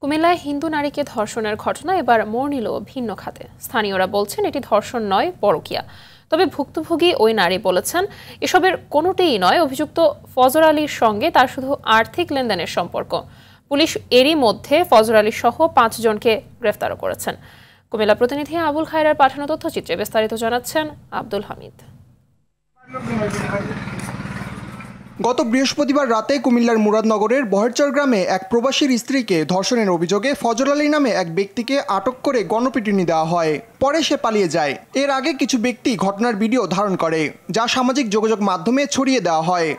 কুমিল্লায় হিন্দু নারীকে ধর্ষণের ঘটনা এবার মোড় নিল ভিন্ন খাতে। স্থানীয়রা বলছেন এটি ধর্ষণ নয়, পরকীয়া। তবে ভুক্তভোগী ওই নারী বলেছেন এসবের কোনোটিই নয়, অভিযুক্ত ফজর আলীর সঙ্গে তার শুধু আর্থিক লেনদেনের সম্পর্ক। পুলিশ এরই মধ্যে ফজর আলী সহ 5 জনকে গ্রেফতারও করেছেন। কুমিল্লা প্রতিনিধি আবুল খায়রের পাঠানো তথ্যচিত্রে বিস্তারিত জানাচ্ছেন আব্দুল হামিদ। গত বৃহস্পতিবার রাতে কুমিল্লার মুরাদনগরের বহেরচর গ্রামে এক প্রবাসীর স্ত্রীকে ধর্ষণের অভিযোগে ফজর আলী নামে এক ব্যক্তিকে আটক করে গণপিটুনি দেওয়া হয়। পরে সে পালিয়ে যায়। এর আগে কিছু ব্যক্তি ঘটনার ভিডিও ধারণ করে, যা সামাজিক যোগাযোগ মাধ্যমে ছড়িয়ে দেওয়া হয়।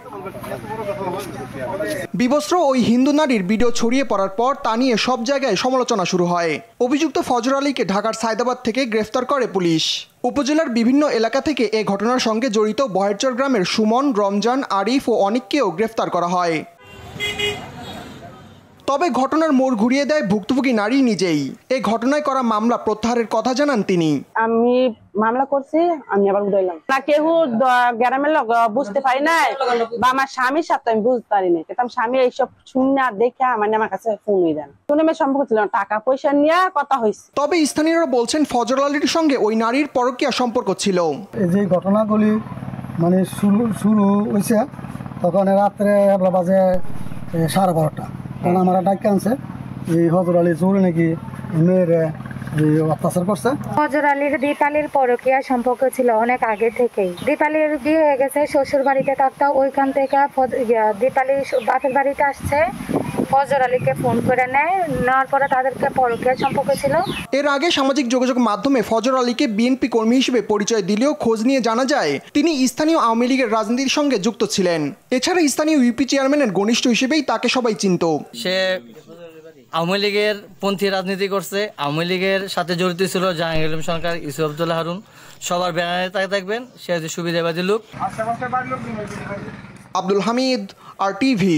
বিবস্ত্র ওই হিন্দু নারীর ভিডিও ছড়িয়ে পড়ার পর তা নিয়ে সব জায়গায় সমালোচনা শুরু হয়। অভিযুক্ত ফজর আলীকে ঢাকার সায়দাবাদ থেকে গ্রেফতার করে পুলিশ। উপজেলার বিভিন্ন এলাকা থেকে এ ঘটনার সঙ্গে জড়িত বহেরচর গ্রামের সুমন, রমজান, আরিফ ও অনিককেও গ্রেফতার করা হয়। তবে ঘটনার মোড় ঘুরিয়ে দেয় ভুক্তভোগী নারী নিজেই। এই ঘটনায় করা মামলা প্রত্যাহারের কথা জানান তিনি। আমি মামলা করছি, আমি আবার উড়াইলাম না, কেউ গ্রামের লোক বুঝতে পারি না, বা আমার স্বামীর সাথে আমি বুঝতে পারি না। কিন্তু স্বামী এইসব শুনে দেখে আমার কাছে ফোন দেন, শুনে মেয়ে সম্পর্ক ছিল টাকা পয়সা নিয়ে কথা হয়েছে। তবে স্থানীয়রা বলছেন ফজর আলীর সঙ্গে ওই নারীর পরকীয়া সম্পর্ক ছিল। এই যে ঘটনাগুলি মানে শুরু হয়েছে তখন রাত্রে বাজে 12:30, কারণ আমার ডাক আনছে এই ফজর আলী চুরি নাকি মেয়ের অত্যাচার করছে। ফজর আলীর দীপালির পরকীয়া সম্পর্ক ছিল অনেক আগে থেকেই। দীপালির বিয়ে হয়ে গেছে শ্বশুর বাড়িতে থাকতো, ওইখান থেকে দীপালি বাপের বাড়িতে আসছে, ফজর আলীকে ফোন করে নেওয়ার পরে তাদেরকে পরকীয়া সম্পর্ক ছিল। এর আগে সামাজিক যোগাযোগ মাধ্যমে ফজর আলীকে বিএনপি কর্মী হিসেবে পরিচয় দিলেও খোঁজ নিয়ে জানা যায় তিনি স্থানীয় আওয়ামী লীগের রাজনীতির সঙ্গে যুক্ত ছিলেন। এছাড়া স্থানীয় ইউপি চেয়ারম্যানের ঘনিষ্ঠ হিসেবেই তাকে সবাই চিনত। সে আওয়ামী লীগের পন্থী রাজনীতি করছে, আওয়ামী লীগের সাথে জড়িত ছিল জাহাঙ্গীর আলম সরকার, ইউসুফ আব্দুল্লাহ হারুন, সবার ব্যানারে তাকে থাকবেন। সে হচ্ছে সুবিধাবাদী লোক। আব্দুল হামিদ, আর টিভি।